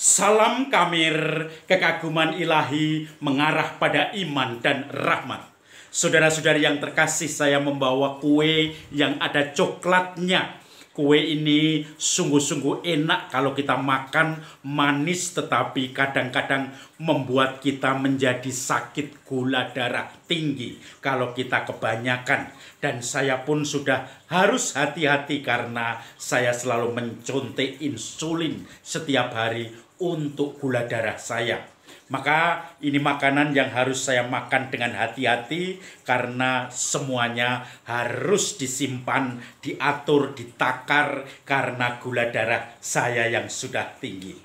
Salam Kamir, kekaguman ilahi mengarah pada iman dan rahmat. Saudara-saudari yang terkasih, saya membawa kue yang ada coklatnya. Kue ini sungguh-sungguh enak kalau kita makan, manis tetapi kadang-kadang membuat kita menjadi sakit gula darah tinggi kalau kita kebanyakan. Dan saya pun sudah harus hati-hati karena saya selalu mencontek insulin setiap hari untuk gula darah saya. Maka ini makanan yang harus saya makan dengan hati-hati karena semuanya harus disimpan, diatur, ditakar karena gula darah saya yang sudah tinggi.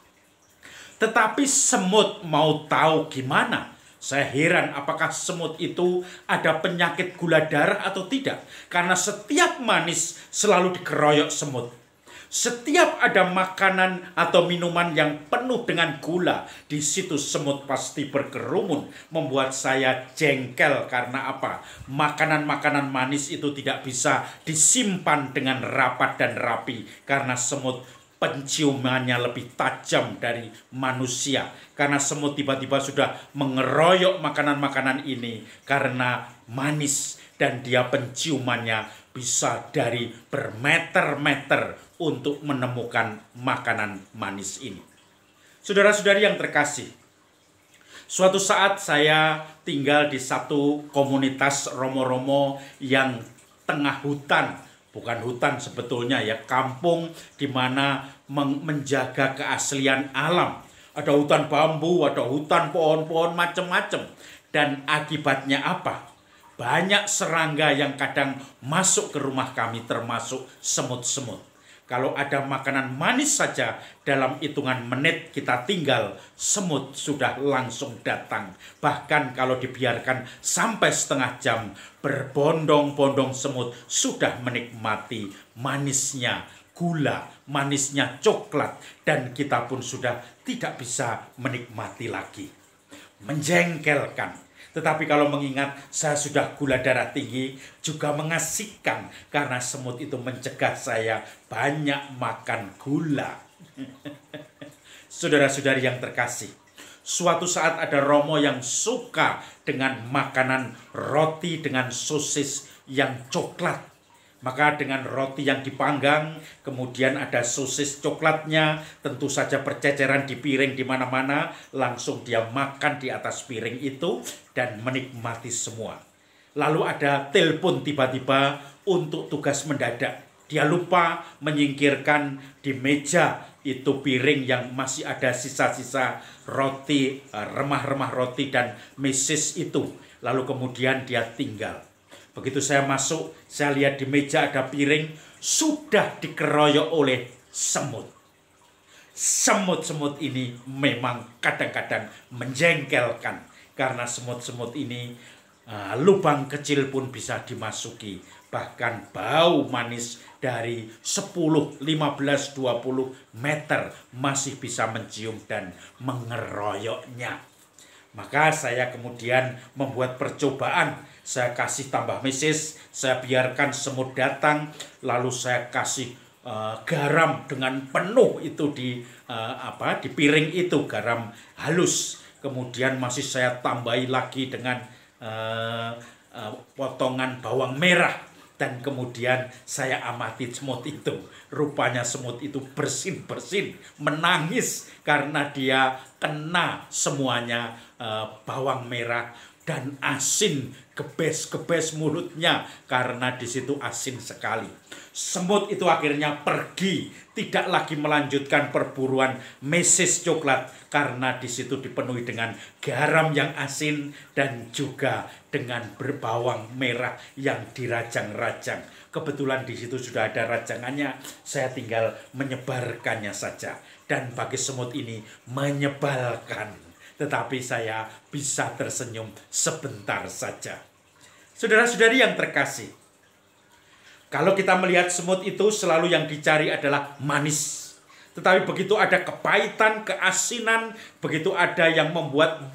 Tetapi semut mau tahu gimana? Saya heran apakah semut itu ada penyakit gula darah atau tidak. Karena setiap manis selalu dikeroyok semut. Setiap ada makanan atau minuman yang penuh dengan gula, di situ semut pasti berkerumun, membuat saya jengkel karena apa? Makanan-makanan manis itu tidak bisa disimpan dengan rapat dan rapi karena semut penciumannya lebih tajam dari manusia. Karena semut tiba-tiba sudah mengeroyok makanan-makanan ini karena manis dan dia penciumannya bisa dari bermeter-meter untuk menemukan makanan manis ini. Saudara-saudari yang terkasih, suatu saat saya tinggal di satu komunitas romo-romo yang tengah hutan. Bukan hutan sebetulnya ya, kampung di mana menjaga keaslian alam. Ada hutan bambu, ada hutan pohon-pohon macam-macam. Dan akibatnya apa? Banyak serangga yang kadang masuk ke rumah kami termasuk semut-semut. Kalau ada makanan manis saja dalam hitungan menit kita tinggal, semut sudah langsung datang. Bahkan kalau dibiarkan sampai setengah jam, berbondong-bondong semut sudah menikmati manisnya gula, manisnya coklat, dan kita pun sudah tidak bisa menikmati lagi. Menjengkelkan. Tetapi kalau mengingat saya sudah gula darah tinggi, juga mengasihkan karena semut itu mencegah saya banyak makan gula. Saudara-saudari yang terkasih, suatu saat ada romo yang suka dengan makanan roti dengan sosis yang coklat. Maka dengan roti yang dipanggang, kemudian ada sosis coklatnya, tentu saja berceceran di piring di mana-mana, langsung dia makan di atas piring itu dan menikmati semua. Lalu ada telepon tiba-tiba untuk tugas mendadak. Dia lupa menyingkirkan di meja itu piring yang masih ada sisa-sisa roti, remah-remah roti dan mesis itu. Lalu kemudian dia tinggal. Begitu saya masuk, saya lihat di meja ada piring sudah dikeroyok oleh semut. Semut-semut ini memang kadang-kadang menjengkelkan. Karena semut-semut ini lubang kecil pun bisa dimasuki. Bahkan bau manis dari 10, 15, 20 meter masih bisa mencium dan mengeroyoknya. Maka saya kemudian membuat percobaan. Saya kasih tambah mesis, saya biarkan semut datang, lalu saya kasih garam dengan penuh itu di piring itu, garam halus. Kemudian masih saya tambahi lagi dengan potongan bawang merah. Dan kemudian saya amati semut itu. Rupanya semut itu bersin-bersin, menangis karena dia kena semuanya bawang merah dan asin, gebes-gebes mulutnya karena di situ asin sekali. Semut itu akhirnya pergi, tidak lagi melanjutkan perburuan mesis coklat karena di situ dipenuhi dengan garam yang asin dan juga dengan berbawang merah yang dirajang-rajang. Kebetulan di situ sudah ada rajangannya, saya tinggal menyebarkannya saja. Dan bagi semut ini menyebalkan. Tetapi saya bisa tersenyum sebentar saja. Saudara-saudari yang terkasih, kalau kita melihat semut itu selalu yang dicari adalah manis. Tetapi begitu ada kepahitan, keasinan, begitu ada yang membuat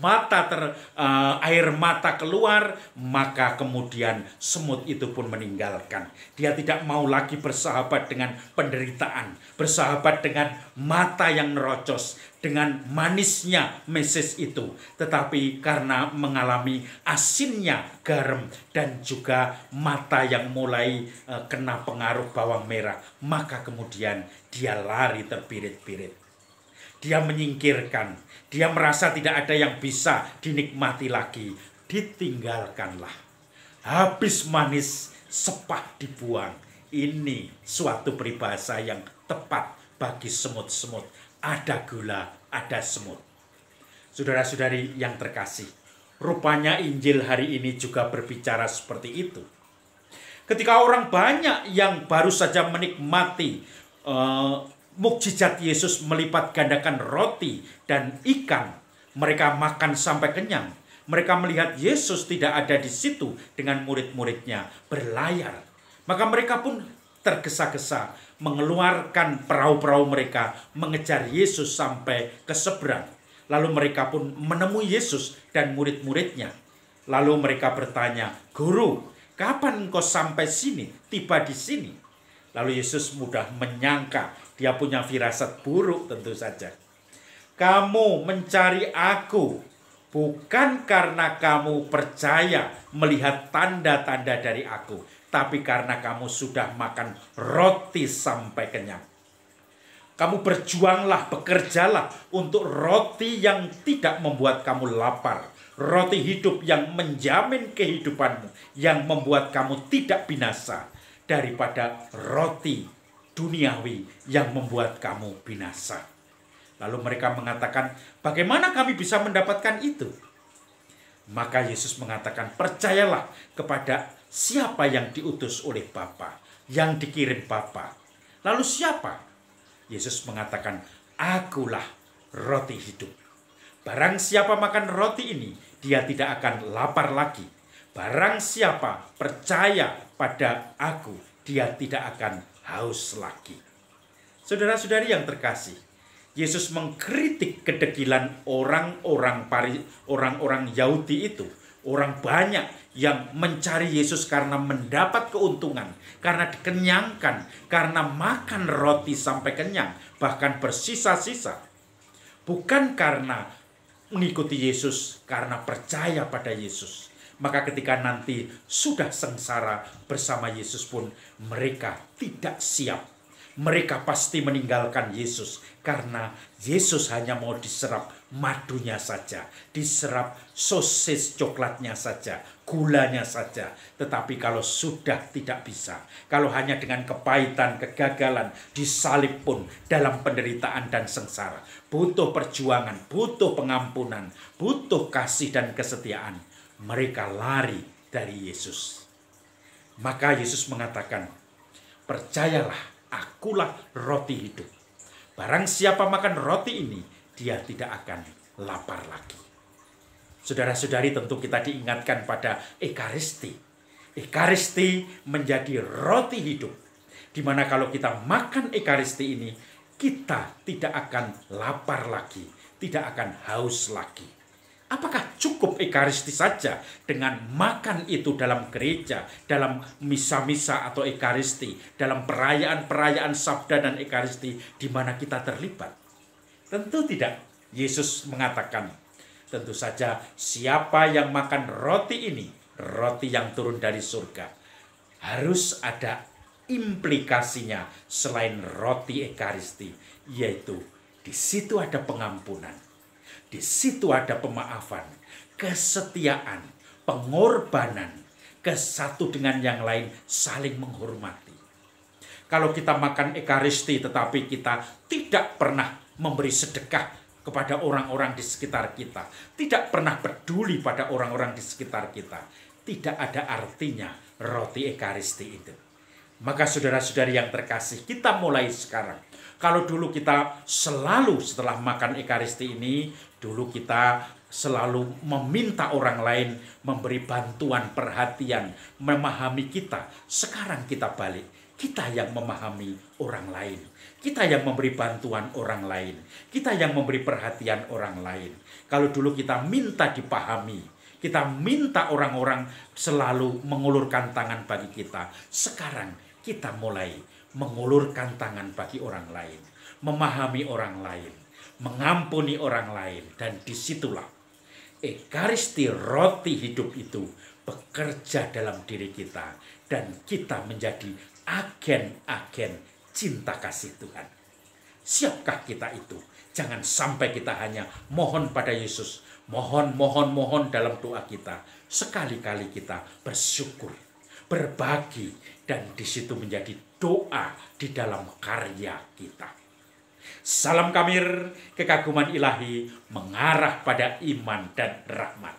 air mata keluar, maka kemudian semut itu pun meninggalkan. Dia tidak mau lagi bersahabat dengan penderitaan, bersahabat dengan mata yang nerocos. dengan manisnya Mesias itu, tetapi karena mengalami asinnya garam dan juga mata yang mulai kena pengaruh bawang merah, maka kemudian dia lari terbirit-birit. Dia menyingkirkan, dia merasa tidak ada yang bisa dinikmati lagi, ditinggalkanlah. Habis manis, sepah dibuang. Ini suatu peribahasa yang tepat bagi semut-semut. Ada gula, ada semut. Saudara-saudari yang terkasih, rupanya Injil hari ini juga berbicara seperti itu. Ketika orang banyak yang baru saja menikmati mukjizat Yesus melipat gandakan roti dan ikan, mereka makan sampai kenyang. Mereka melihat Yesus tidak ada di situ dengan murid-muridnya berlayar. Maka mereka pun tergesa-gesa mengeluarkan perahu-perahu mereka mengejar Yesus sampai ke seberang. Lalu mereka pun menemui Yesus dan murid-muridnya. Lalu mereka bertanya, "Guru, kapan engkau sampai sini, tiba di sini?" Lalu Yesus mudah menyangka, dia punya firasat buruk tentu saja. "Kamu mencari aku bukan karena kamu percaya melihat tanda-tanda dari aku, tapi karena kamu sudah makan roti sampai kenyang. Kamu berjuanglah, bekerjalah untuk roti yang tidak membuat kamu lapar. Roti hidup yang menjamin kehidupanmu, yang membuat kamu tidak binasa, daripada roti duniawi yang membuat kamu binasa." Lalu mereka mengatakan, "Bagaimana kami bisa mendapatkan itu?" Maka Yesus mengatakan, "Percayalah kepada siapa yang diutus oleh Bapa, yang dikirim Bapa." Lalu siapa? Yesus mengatakan, "Akulah roti hidup. Barang siapa makan roti ini, dia tidak akan lapar lagi. Barang siapa percaya pada aku, dia tidak akan haus lagi." Saudara-saudari yang terkasih, Yesus mengkritik kedegilan orang-orang Yahudi itu. Orang banyak yang mencari Yesus karena mendapat keuntungan, karena dikenyangkan, karena makan roti sampai kenyang, bahkan bersisa-sisa. Bukan karena mengikuti Yesus, karena percaya pada Yesus. Maka ketika nanti sudah sengsara bersama Yesus pun mereka tidak siap. Mereka pasti meninggalkan Yesus karena Yesus hanya mau diserap madunya saja, diserap sosis coklatnya saja, gulanya saja. Tetapi kalau sudah tidak bisa, kalau hanya dengan kepahitan, kegagalan, disalib pun dalam penderitaan dan sengsara, butuh perjuangan, butuh pengampunan, butuh kasih dan kesetiaan, mereka lari dari Yesus. Maka Yesus mengatakan, "Percayalah, akulah roti hidup. Barang siapa makan roti ini, dia tidak akan lapar lagi." Saudara-saudari, tentu kita diingatkan pada Ekaristi. Ekaristi menjadi roti hidup, di mana kalau kita makan Ekaristi ini, kita tidak akan lapar lagi, tidak akan haus lagi. Apakah cukup Ekaristi saja dengan makan itu dalam gereja, dalam misa-misa atau Ekaristi, dalam perayaan-perayaan Sabda dan Ekaristi di mana kita terlibat? Tentu tidak. Yesus mengatakan, tentu saja siapa yang makan roti ini, roti yang turun dari surga, harus ada implikasinya selain roti Ekaristi, yaitu di situ ada pengampunan. Di situ ada pemaafan, kesetiaan, pengorbanan, kesatu dengan yang lain, saling menghormati. Kalau kita makan Ekaristi tetapi kita tidak pernah memberi sedekah kepada orang-orang di sekitar kita, tidak pernah peduli pada orang-orang di sekitar kita, tidak ada artinya roti Ekaristi itu. Maka saudara-saudari yang terkasih, kita mulai sekarang. Kalau dulu kita selalu setelah makan Ekaristi ini, dulu kita selalu meminta orang lain memberi bantuan, perhatian, memahami kita. Sekarang kita balik, kita yang memahami orang lain. Kita yang memberi bantuan orang lain. Kita yang memberi perhatian orang lain. Kalau dulu kita minta dipahami, kita minta orang-orang selalu mengulurkan tangan bagi kita. Sekarang kita mulai mengulurkan tangan bagi orang lain, memahami orang lain, mengampuni orang lain. Dan disitulah Ekaristi roti hidup itu bekerja dalam diri kita. Dan kita menjadi agen-agen cinta kasih Tuhan. Siapkah kita itu? Jangan sampai kita hanya mohon pada Yesus. Mohon dalam doa kita. Sekali-kali kita bersyukur, berbagi, dan di situ menjadi doa di dalam karya kita. Salam Kamir, kekaguman ilahi mengarah pada iman dan rahmat.